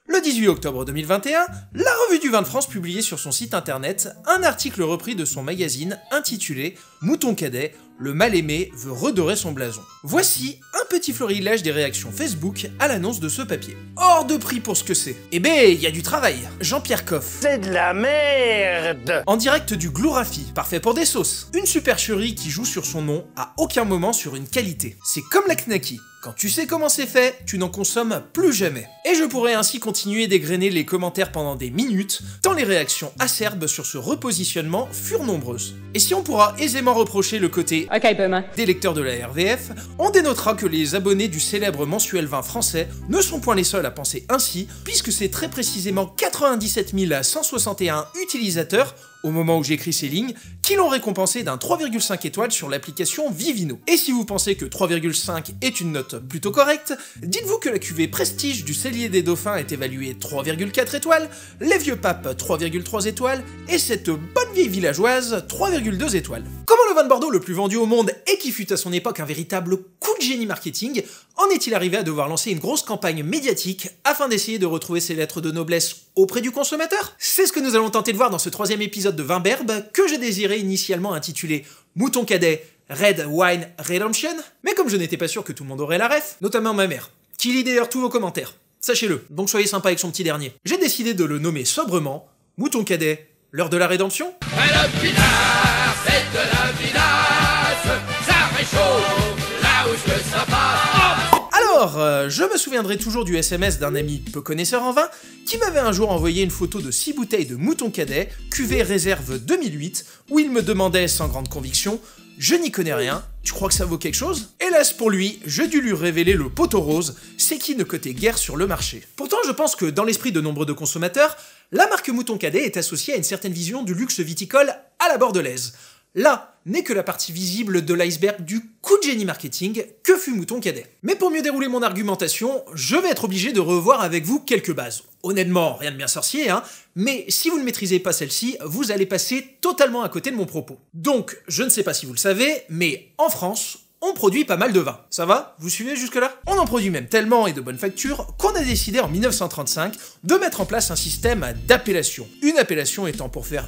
Le 18 octobre 2021, la Revue du vin de France publiait sur son site internet un article repris de son magazine intitulé « Mouton Cadet, le mal-aimé veut redorer son blason ». Voici un petit florilège des réactions Facebook à l'annonce de ce papier. Hors de prix pour ce que c'est. Eh ben, il y a du travail. Jean-Pierre Coff. C'est de la merde. En direct du Glourafi, parfait pour des sauces. Une supercherie qui joue sur son nom, à aucun moment sur une qualité. C'est comme la Knacky. Quand tu sais comment c'est fait, tu n'en consommes plus jamais. Et je pourrais ainsi continuer d'égrener les commentaires pendant des minutes, tant les réactions acerbes sur ce repositionnement furent nombreuses. Et si on pourra aisément reprocher le côté des lecteurs de la RVF, on dénotera que les abonnés du célèbre mensuel vin français ne sont point les seuls à penser ainsi, puisque c'est très précisément 97 161 utilisateurs au moment où j'écris ces lignes, qui l'ont récompensé d'un 3,5 étoiles sur l'application Vivino. Et si vous pensez que 3,5 est une note plutôt correcte, dites-vous que la cuvée Prestige du Cellier des Dauphins est évaluée 3,4 étoiles, les Vieux Papes 3,3 étoiles, et cette bonne vieille villageoise 3,2 étoiles. Comment le vin de Bordeaux le plus vendu au monde et qui fut à son époque un véritable coup de génie marketing, en est-il arrivé à devoir lancer une grosse campagne médiatique afin d'essayer de retrouver ses lettres de noblesse auprès du consommateur? C'est ce que nous allons tenter de voir dans ce troisième épisode de Vinberbe que j'ai désiré initialement intituler Mouton Cadet Red Wine Redemption, mais comme je n'étais pas sûr que tout le monde aurait la ref, notamment ma mère, qui lit d'ailleurs tous vos commentaires, sachez-le, donc soyez sympa avec son petit dernier, j'ai décidé de le nommer sobrement Mouton Cadet, l'heure de la rédemption. Le pinard, c'est de la vinasse, ça réchauffe là où je ça passe. Alors, je me souviendrai toujours du SMS d'un ami peu connaisseur en vin qui m'avait un jour envoyé une photo de 6 bouteilles de Mouton Cadet, cuvée réserve 2008, où il me demandait sans grande conviction « Je n'y connais rien, tu crois que ça vaut quelque chose ?» Hélas pour lui, je dus lui révéler le poteau rose, c'est qui ne cotait guère sur le marché. Pourtant, je pense que dans l'esprit de nombre de consommateurs, la marque Mouton Cadet est associée à une certaine vision du luxe viticole à la bordelaise. Là n'est que la partie visible de l'iceberg du coup de génie marketing que fut Mouton Cadet. Mais pour mieux dérouler mon argumentation, je vais être obligé de revoir avec vous quelques bases. Honnêtement, rien de bien sorcier, hein, mais si vous ne maîtrisez pas celle-ci, vous allez passer totalement à côté de mon propos. Donc, je ne sais pas si vous le savez, mais en France, on produit pas mal de vin. Ça va? Vous suivez jusque-là? On en produit même tellement et de bonne facture qu'on a décidé en 1935 de mettre en place un système d'appellation. Une appellation étant, pour faire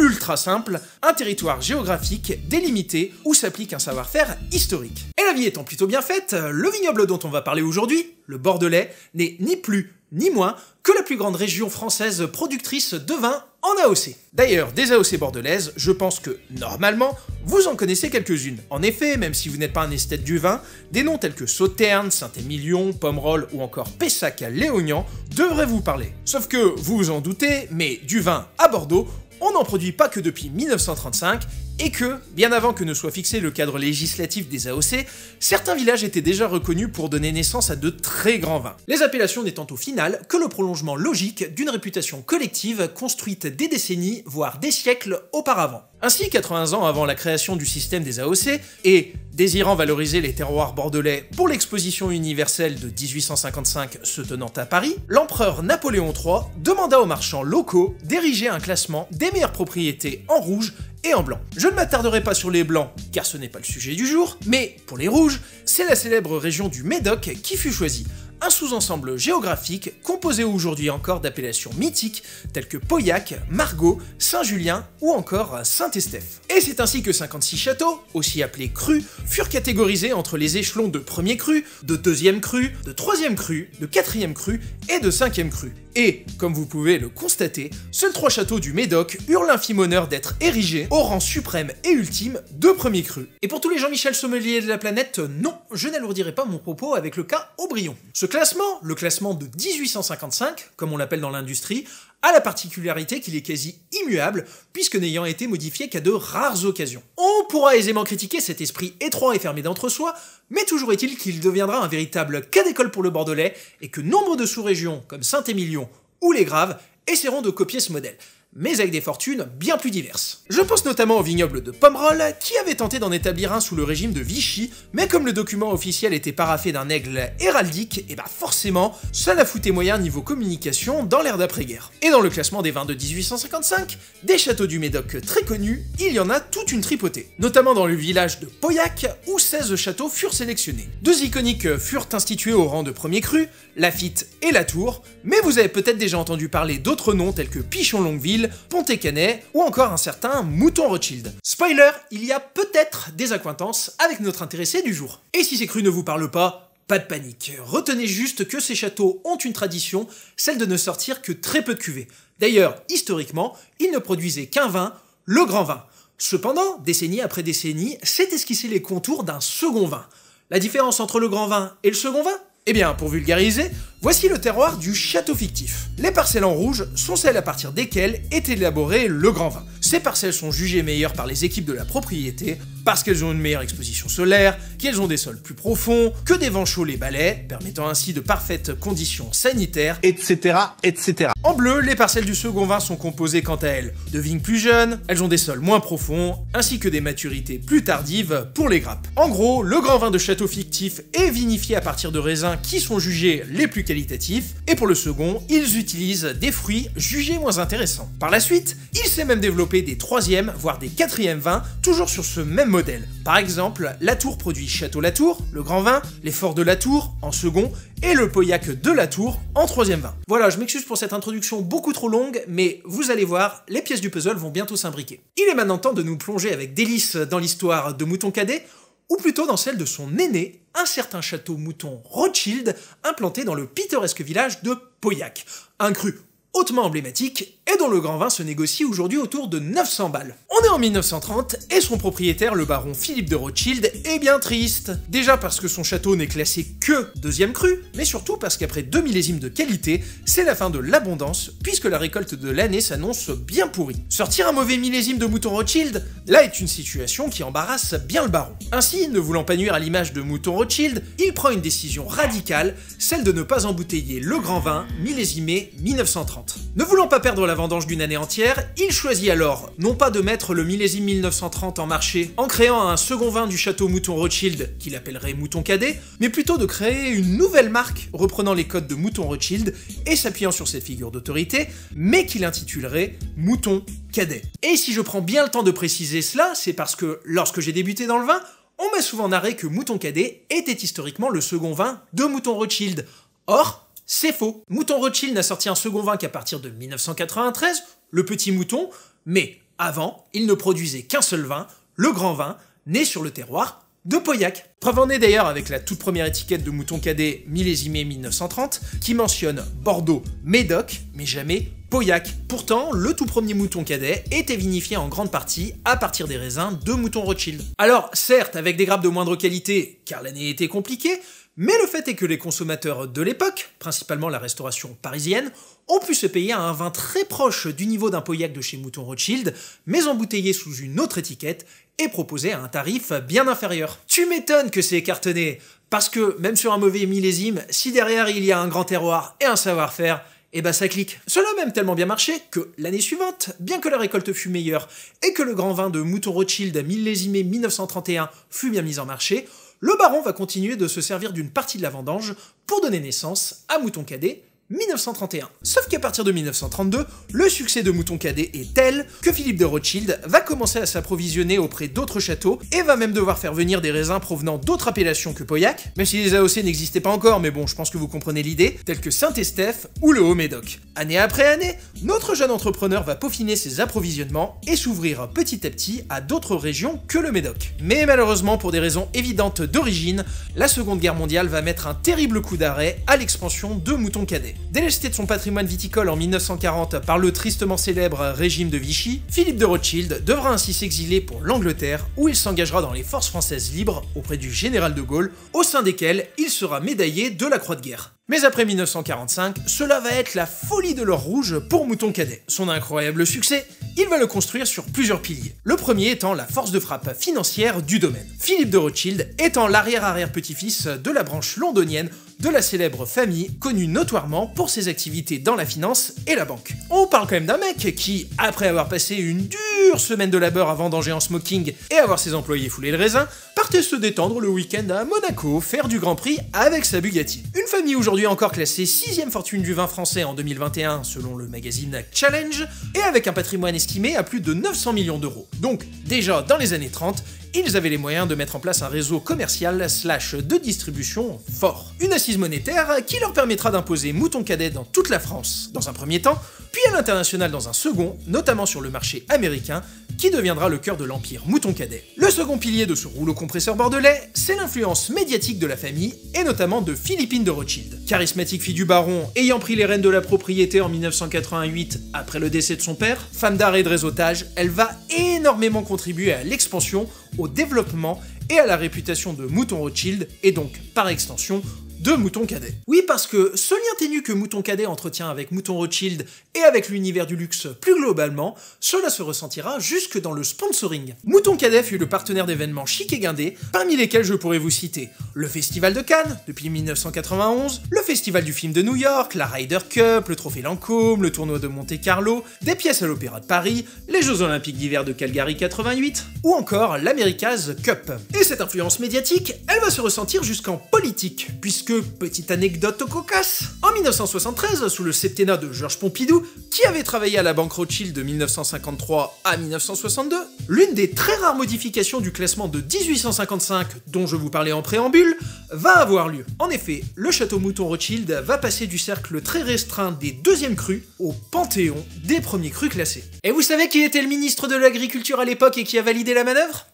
ultra simple, un territoire géographique délimité où s'applique un savoir-faire historique. Et la vie étant plutôt bien faite, le vignoble dont on va parler aujourd'hui, le Bordelais, n'est ni plus ni moins que la plus grande région française productrice de vin en AOC. D'ailleurs, des AOC bordelaises, je pense que, normalement, vous en connaissez quelques-unes. En effet, même si vous n'êtes pas un esthète du vin, des noms tels que Sauternes, Saint-Émilion, Pomerol ou encore Pessac à Léognan devraient vous parler. Sauf que, vous vous en doutez, mais du vin à Bordeaux, on n'en produit pas que depuis 1935, et que, bien avant que ne soit fixé le cadre législatif des AOC, certains villages étaient déjà reconnus pour donner naissance à de très grands vins. Les appellations n'étant au final que le prolongement logique d'une réputation collective construite des décennies, voire des siècles auparavant. Ainsi, 80 ans avant la création du système des AOC, et désirant valoriser les terroirs bordelais pour l'exposition universelle de 1855 se tenant à Paris, l'empereur Napoléon III demanda aux marchands locaux d'ériger un classement des meilleures propriétés en rouge et en blanc. Je ne m'attarderai pas sur les blancs, car ce n'est pas le sujet du jour, mais pour les rouges, c'est la célèbre région du Médoc qui fut choisie. Un sous-ensemble géographique composé aujourd'hui encore d'appellations mythiques telles que Pauillac, Margaux, Saint-Julien ou encore Saint-Estèphe. Et c'est ainsi que 56 châteaux, aussi appelés crus, furent catégorisés entre les échelons de premier cru, de deuxième cru, de troisième cru, de quatrième cru et de cinquième cru. Et, comme vous pouvez le constater, seuls 3 châteaux du Médoc eurent l'infime honneur d'être érigés au rang suprême et ultime de premier cru. Et pour tous les Jean-Michel sommeliers de la planète, non, je n'alourdirai pas mon propos avec le cas Aubryon. Ce classement, le classement de 1855, comme on l'appelle dans l'industrie, a la particularité qu'il est quasi immuable, puisque n'ayant été modifié qu'à de rares occasions. On pourra aisément critiquer cet esprit étroit et fermé d'entre-soi, mais toujours est-il qu'il deviendra un véritable cas d'école pour le Bordelais, et que nombre de sous-régions, comme Saint-Émilion ou les Graves, essaieront de copier ce modèle. mais avec des fortunes bien plus diverses. Je pense notamment au vignoble de Pomerol, qui avait tenté d'en établir un sous le régime de Vichy, mais comme le document officiel était paraphé d'un aigle héraldique, et bah forcément, ça la foutait moyen niveau communication dans l'ère d'après-guerre. Et dans le classement des vins de 1855, des châteaux du Médoc très connus, il y en a toute une tripotée. Notamment dans le village de Pauillac, où 16 châteaux furent sélectionnés. Deux iconiques furent institués au rang de premier cru, Laffitte et Latour, mais vous avez peut-être déjà entendu parler d'autres noms tels que Pichon-Longueville, Pontet-Canet ou encore un certain Mouton Rothschild. Spoiler, il y a peut-être des accointances avec notre intéressé du jour. Et si ces crus ne vous parlent pas de panique. Retenez juste que ces châteaux ont une tradition, celle de ne sortir que très peu de cuvées. D'ailleurs, historiquement, ils ne produisaient qu'un vin, le grand vin. Cependant, décennie après décennie, s'est esquissé les contours d'un second vin. La différence entre le grand vin et le second vin ? Eh bien, pour vulgariser, voici le terroir du château fictif. Les parcelles en rouge sont celles à partir desquelles est élaboré le grand vin. Ces parcelles sont jugées meilleures par les équipes de la propriété parce qu'elles ont une meilleure exposition solaire, qu'elles ont des sols plus profonds, que des vents chauds les balaient, permettant ainsi de parfaites conditions sanitaires, etc., etc. En bleu, les parcelles du second vin sont composées quant à elles de vignes plus jeunes, elles ont des sols moins profonds, ainsi que des maturités plus tardives pour les grappes. En gros, le grand vin de château fictif est vinifié à partir de raisins qui sont jugés les plus qualitatifs, et pour le second, ils utilisent des fruits jugés moins intéressants. Par la suite, il s'est même développé des troisièmes, voire des quatrièmes vins, toujours sur ce même modèle. Par exemple, Latour produit Château Latour, le grand vin, les Forts de Latour en second, et le Pauillac de Latour en troisième vin. Voilà, je m'excuse pour cette introduction beaucoup trop longue, mais vous allez voir, les pièces du puzzle vont bientôt s'imbriquer. Il est maintenant temps de nous plonger avec délice dans l'histoire de Mouton Cadet, ou plutôt dans celle de son aîné, un certain château Mouton Rothschild, implanté dans le pittoresque village de Pauillac. Un cru hautement emblématique et dont le grand vin se négocie aujourd'hui autour de 900 balles. On est en 1930 et son propriétaire, le baron Philippe de Rothschild, est bien triste. Déjà parce que son château n'est classé que deuxième cru, mais surtout parce qu'après 2 millésimes de qualité, c'est la fin de l'abondance, puisque la récolte de l'année s'annonce bien pourrie. Sortir un mauvais millésime de Mouton Rothschild, là est une situation qui embarrasse bien le baron. Ainsi, ne voulant pas nuire à l'image de Mouton Rothschild, il prend une décision radicale, celle de ne pas embouteiller le grand vin millésimé 1930. Ne voulant pas perdre la vendange d'une année entière, il choisit alors, non pas de mettre le millésime 1930 en marché en créant un second vin du château Mouton Rothschild qu'il appellerait Mouton Cadet, mais plutôt de créer une nouvelle marque reprenant les codes de Mouton Rothschild et s'appuyant sur cette figure d'autorité, mais qu'il intitulerait Mouton Cadet. Et si je prends bien le temps de préciser cela, c'est parce que lorsque j'ai débuté dans le vin, on m'a souvent narré que Mouton Cadet était historiquement le second vin de Mouton Rothschild. Or, c'est faux. Mouton Rothschild n'a sorti un second vin qu'à partir de 1993, le Petit Mouton, mais avant, il ne produisait qu'un seul vin, le grand vin, né sur le terroir de Pauillac. Preuve en est d'ailleurs avec la toute première étiquette de Mouton Cadet millésimée 1930, qui mentionne Bordeaux, Médoc, mais jamais Pauillac. Pourtant, le tout premier Mouton Cadet était vinifié en grande partie à partir des raisins de Mouton Rothschild. Alors, certes, avec des grappes de moindre qualité, car l'année était compliquée, mais le fait est que les consommateurs de l'époque, principalement la restauration parisienne, ont pu se payer un vin très proche du niveau d'un Pauillac de chez Mouton Rothschild, mais embouteillé sous une autre étiquette et proposé à un tarif bien inférieur. Tu m'étonnes que c'est cartonné, parce que même sur un mauvais millésime, si derrière il y a un grand terroir et un savoir-faire, et bah ça clique. Cela a même tellement bien marché que l'année suivante, bien que la récolte fut meilleure et que le grand vin de Mouton Rothschild millésimé 1931 fut bien mis en marché, le baron va continuer de se servir d'une partie de la vendange pour donner naissance à Mouton Cadet 1931. Sauf qu'à partir de 1932, le succès de Mouton Cadet est tel que Philippe de Rothschild va commencer à s'approvisionner auprès d'autres châteaux et va même devoir faire venir des raisins provenant d'autres appellations que Pauillac, même si les AOC n'existaient pas encore, mais bon, je pense que vous comprenez l'idée, tels que Saint-Estèphe ou le Haut-Médoc. Année après année, notre jeune entrepreneur va peaufiner ses approvisionnements et s'ouvrir petit à petit à d'autres régions que le Médoc. Mais malheureusement, pour des raisons évidentes d'origine, la Seconde Guerre mondiale va mettre un terrible coup d'arrêt à l'expansion de Mouton Cadet. Délesté de son patrimoine viticole en 1940 par le tristement célèbre régime de Vichy, Philippe de Rothschild devra ainsi s'exiler pour l'Angleterre, où il s'engagera dans les forces françaises libres auprès du général de Gaulle, au sein desquelles il sera médaillé de la Croix de guerre. Mais après 1945, cela va être la folie de l'or rouge pour Mouton Cadet. Son incroyable succès, il va le construire sur plusieurs piliers. Le premier étant la force de frappe financière du domaine. Philippe de Rothschild étant l'arrière-arrière-petit-fils de la branche londonienne de la célèbre famille, connue notoirement pour ses activités dans la finance et la banque. On parle quand même d'un mec qui, après avoir passé une dure semaine de labeur à vendanger en smoking et avoir ses employés fouler le raisin, partait se détendre le week-end à Monaco, faire du Grand Prix avec sa Bugatti. Une famille aujourd'hui encore classée 6ème fortune du vin français en 2021 selon le magazine Challenge, et avec un patrimoine estimé à plus de 900 millions d'euros. Donc déjà dans les années 30, ils avaient les moyens de mettre en place un réseau commercial / de distribution fort. Une assise monétaire qui leur permettra d'imposer Mouton Cadet dans toute la France dans un premier temps, puis à l'international dans un second, notamment sur le marché américain, qui deviendra le cœur de l'empire Mouton Cadet. Le second pilier de ce rouleau compresseur bordelais, c'est l'influence médiatique de la famille, et notamment de Philippine de Rothschild. Charismatique fille du baron, ayant pris les rênes de la propriété en 1988 après le décès de son père, femme d'art et de réseautage, elle va énormément contribuer à l'expansion, au développement et à la réputation de Mouton Rothschild, et donc, par extension, de Mouton Cadet. Oui, parce que ce lien ténu que Mouton Cadet entretient avec Mouton Rothschild et avec l'univers du luxe plus globalement, cela se ressentira jusque dans le sponsoring. Mouton Cadet fut le partenaire d'événements chic et guindés, parmi lesquels je pourrais vous citer le Festival de Cannes, depuis 1991, le Festival du film de New York, la Ryder Cup, le Trophée Lancôme, le tournoi de Monte-Carlo, des pièces à l'Opéra de Paris, les Jeux Olympiques d'hiver de Calgary 88, ou encore l'America's Cup. Et cette influence médiatique, elle va se ressentir jusqu'en politique, puisque, petite anecdote cocasse, en 1973, sous le septennat de Georges Pompidou, qui avait travaillé à la banque Rothschild de 1953 à 1962, l'une des très rares modifications du classement de 1855 dont je vous parlais en préambule, va avoir lieu. En effet, le château Mouton Rothschild va passer du cercle très restreint des deuxièmes crus au panthéon des premiers crus classés. Et vous savez qui était le ministre de l'Agriculture à l'époque et qui a validé la manœuvre ?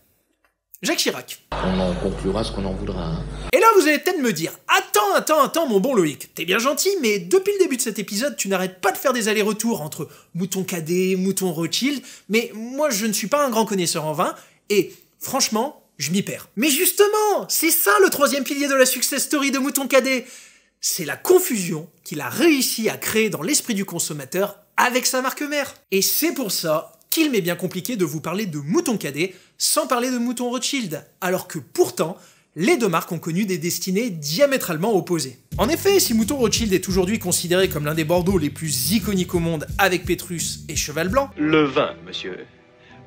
Jacques Chirac. On en conclura ce qu'on en voudra. Hein. Et là, vous allez peut-être me dire, attends, mon bon Loïc, t'es bien gentil, mais depuis le début de cet épisode, tu n'arrêtes pas de faire des allers-retours entre Mouton Cadet, Mouton Rothschild, mais moi, je ne suis pas un grand connaisseur en vin, et franchement, je m'y perds. Mais justement, c'est ça le troisième pilier de la success story de Mouton Cadet. C'est la confusion qu'il a réussi à créer dans l'esprit du consommateur avec sa marque mère. Et c'est pour ça qu'il m'est bien compliqué de vous parler de Mouton Cadet sans parler de Mouton Rothschild, alors que pourtant, les deux marques ont connu des destinées diamétralement opposées. En effet, si Mouton Rothschild est aujourd'hui considéré comme l'un des Bordeaux les plus iconiques au monde avec Pétrus et Cheval Blanc, le vin, monsieur.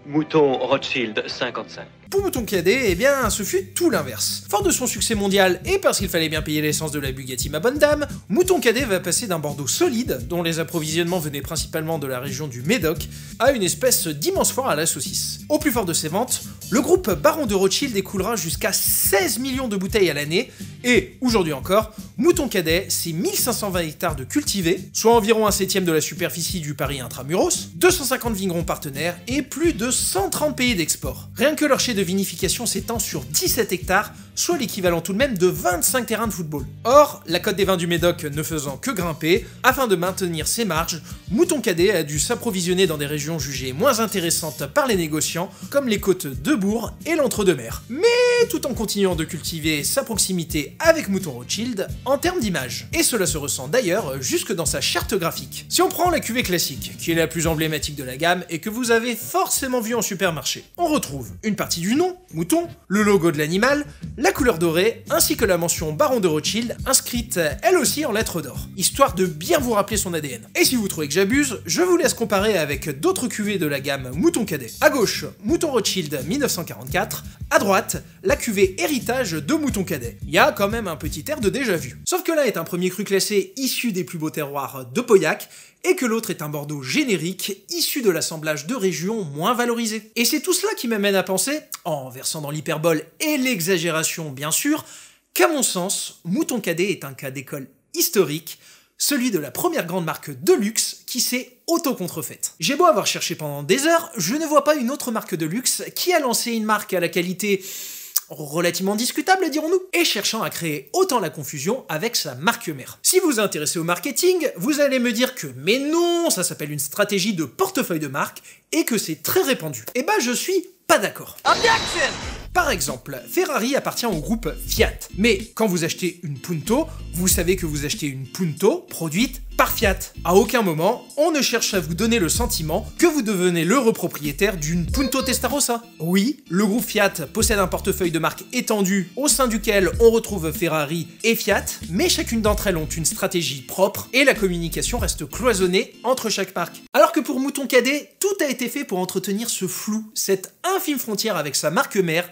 Mouton Rothschild 55. Pour Mouton Cadet, eh bien, ce fut tout l'inverse. Fort de son succès mondial et parce qu'il fallait bien payer l'essence de la Bugatti ma bonne dame, Mouton Cadet va passer d'un Bordeaux solide, dont les approvisionnements venaient principalement de la région du Médoc, à une espèce d'immense foire à la saucisse. Au plus fort de ses ventes, le groupe Baron de Rothschild écoulera jusqu'à 16 millions de bouteilles à l'année, et, aujourd'hui encore, Mouton Cadet, c'est 1520 hectares de cultivés, soit environ un septième de la superficie du Paris intramuros, 250 vignerons partenaires et plus de 130 pays d'export. Rien que leur chai de vinification s'étend sur 17 hectares, soit l'équivalent tout de même de 25 terrains de football. Or, la cote des vins du Médoc ne faisant que grimper, afin de maintenir ses marges, Mouton Cadet a dû s'approvisionner dans des régions jugées moins intéressantes par les négociants, comme les côtes de Bourg et l'Entre-deux-Mers. Mais tout en continuant de cultiver sa proximité avec Mouton Rothschild en termes d'image. Et cela se ressent d'ailleurs jusque dans sa charte graphique. Si on prend la cuvée classique, qui est la plus emblématique de la gamme et que vous avez forcément vue en supermarché, on retrouve une partie du nom, Mouton, le logo de l'animal, la couleur dorée, ainsi que la mention Baron de Rothschild, inscrite elle aussi en lettres d'or, histoire de bien vous rappeler son ADN. Et si vous trouvez que j'abuse, je vous laisse comparer avec d'autres cuvées de la gamme Mouton Cadet. À gauche, Mouton Rothschild 1944, à droite, la cuvée héritage de Mouton Cadet. Il y a quand même un petit air de déjà vu. Sauf que l'un est un premier cru classé issu des plus beaux terroirs de Pauillac, et que l'autre est un Bordeaux générique, issu de l'assemblage de régions moins valorisées. Et c'est tout cela qui m'amène à penser, en versant dans l'hyperbole et l'exagération bien sûr, qu'à mon sens, Mouton Cadet est un cas d'école historique, celui de la première grande marque de luxe qui s'est auto-contrefaite. J'ai beau avoir cherché pendant des heures, je ne vois pas une autre marque de luxe qui a lancé une marque à la qualité relativement discutable, dirons-nous, et cherchant à créer autant la confusion avec sa marque mère. Si vous vous intéressez au marketing, vous allez me dire que mais non, ça s'appelle une stratégie de portefeuille de marque et que c'est très répandu. Eh ben je suis pas d'accord. Par exemple, Ferrari appartient au groupe Fiat. Mais quand vous achetez une Punto, vous savez que vous achetez une Punto produite par Fiat. À aucun moment, on ne cherche à vous donner le sentiment que vous devenez l'heureux propriétaire d'une Punto Testarossa. Oui, le groupe Fiat possède un portefeuille de marques étendu au sein duquel on retrouve Ferrari et Fiat, mais chacune d'entre elles ont une stratégie propre et la communication reste cloisonnée entre chaque marque. Alors que pour Mouton Cadet, tout a été fait pour entretenir ce flou, cette infime frontière avec sa marque mère,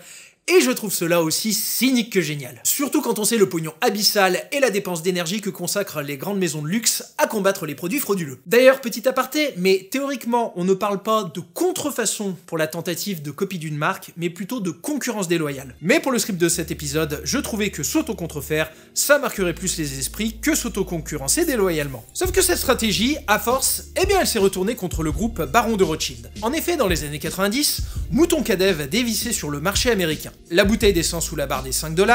et je trouve cela aussi cynique que génial. Surtout quand on sait le pognon abyssal et la dépense d'énergie que consacrent les grandes maisons de luxe à combattre les produits frauduleux. D'ailleurs, petit aparté, mais théoriquement, on ne parle pas de contrefaçon pour la tentative de copie d'une marque, mais plutôt de concurrence déloyale. Mais pour le script de cet épisode, je trouvais que s'auto-contrefaire, ça marquerait plus les esprits que s'auto-concurrencer déloyalement. Sauf que cette stratégie, à force, eh bien elle s'est retournée contre le groupe Baron de Rothschild. En effet, dans les années 90, Mouton Cadet va dévisser sur le marché américain. La bouteille descend sous la barre des 5 $,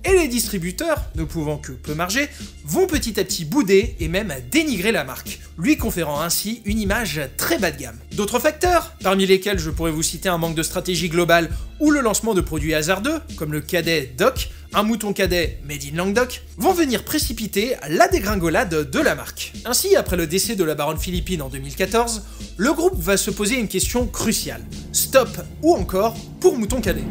et les distributeurs, ne pouvant que peu marger, vont petit à petit bouder et même dénigrer la marque, lui conférant ainsi une image très bas de gamme. D'autres facteurs, parmi lesquels je pourrais vous citer un manque de stratégie globale ou le lancement de produits hasardeux, comme le Cadet Doc, un mouton cadet made in Languedoc, vont venir précipiter la dégringolade de la marque. Ainsi, après le décès de la baronne Philippine en 2014, le groupe va se poser une question cruciale. Stop ou encore pour Mouton Cadet?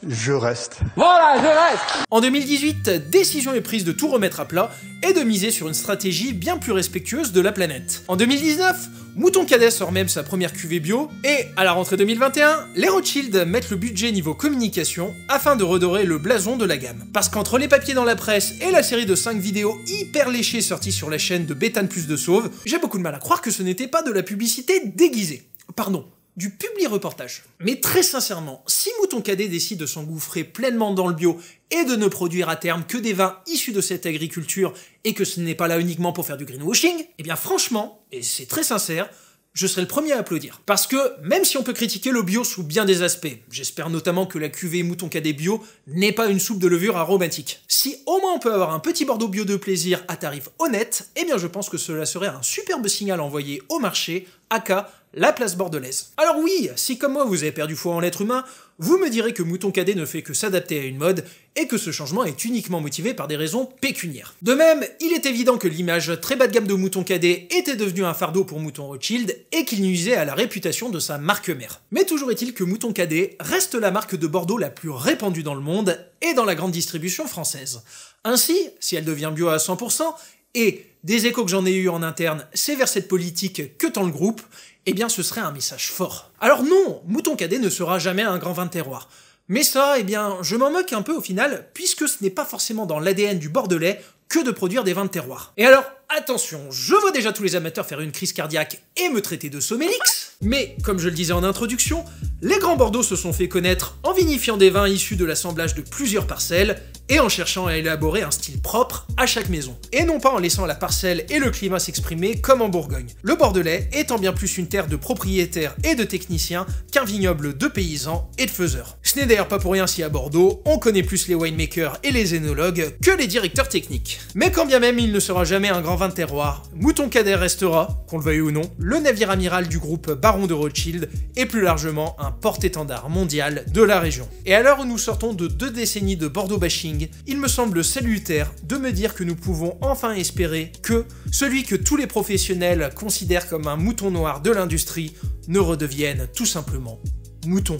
Je reste. Voilà, je reste. En 2018, décision est prise de tout remettre à plat et de miser sur une stratégie bien plus respectueuse de la planète. En 2019, Mouton Cadet sort même sa première cuvée bio, et à la rentrée 2021, les Rothschild mettent le budget niveau communication afin de redorer le blason de la gamme. Parce qu'entre les papiers dans la presse et la série de 5 vidéos hyper léchées sorties sur la chaîne de Béthane Plus de Sauve, j'ai beaucoup de mal à croire que ce n'était pas de la publicité déguisée. Pardon. Du publi-reportage. Mais très sincèrement, si Mouton Cadet décide de s'engouffrer pleinement dans le bio et de ne produire à terme que des vins issus de cette agriculture et que ce n'est pas là uniquement pour faire du greenwashing, eh bien franchement, et c'est très sincère, je serai le premier à applaudir. Parce que, même si on peut critiquer le bio sous bien des aspects, j'espère notamment que la cuvée Mouton Cadet bio n'est pas une soupe de levure aromatique. Si au moins on peut avoir un petit Bordeaux bio de plaisir à tarif honnête, eh bien je pense que cela serait un superbe signal envoyé au marché, aka la place bordelaise. Alors oui, si comme moi vous avez perdu foi en l'être humain, vous me direz que Mouton Cadet ne fait que s'adapter à une mode et que ce changement est uniquement motivé par des raisons pécuniaires. De même, il est évident que l'image très bas de gamme de Mouton Cadet était devenue un fardeau pour Mouton Rothschild et qu'il nuisait à la réputation de sa marque mère. Mais toujours est-il que Mouton Cadet reste la marque de Bordeaux la plus répandue dans le monde et dans la grande distribution française. Ainsi, si elle devient bio à 100%, et des échos que j'en ai eu en interne, c'est vers cette politique que tend le groupe, eh bien ce serait un message fort. Alors non, Mouton Cadet ne sera jamais un grand vin de terroir. Mais ça, eh bien, je m'en moque un peu au final, puisque ce n'est pas forcément dans l'ADN du Bordelais que de produire des vins de terroir. Et alors, attention, je vois déjà tous les amateurs faire une crise cardiaque et me traiter de sommélix, mais comme je le disais en introduction, les grands Bordeaux se sont fait connaître en vinifiant des vins issus de l'assemblage de plusieurs parcelles et en cherchant à élaborer un style propre à chaque maison, et non pas en laissant la parcelle et le climat s'exprimer comme en Bourgogne. Le Bordelais étant bien plus une terre de propriétaires et de techniciens qu'un vignoble de paysans et de faiseurs. Ce n'est d'ailleurs pas pour rien si à Bordeaux, on connaît plus les winemakers et les œnologues que les directeurs techniques. Mais quand bien même il ne sera jamais un grand vin de terroir, Mouton Cadet restera, qu'on le veuille ou non, le navire amiral du groupe Baron de Rothschild et plus largement un porte-étendard mondial de la région. Et à l'heure où nous sortons de 2 décennies de Bordeaux bashing, il me semble salutaire de me dire que nous pouvons enfin espérer que celui que tous les professionnels considèrent comme un mouton noir de l'industrie ne redevienne tout simplement mouton.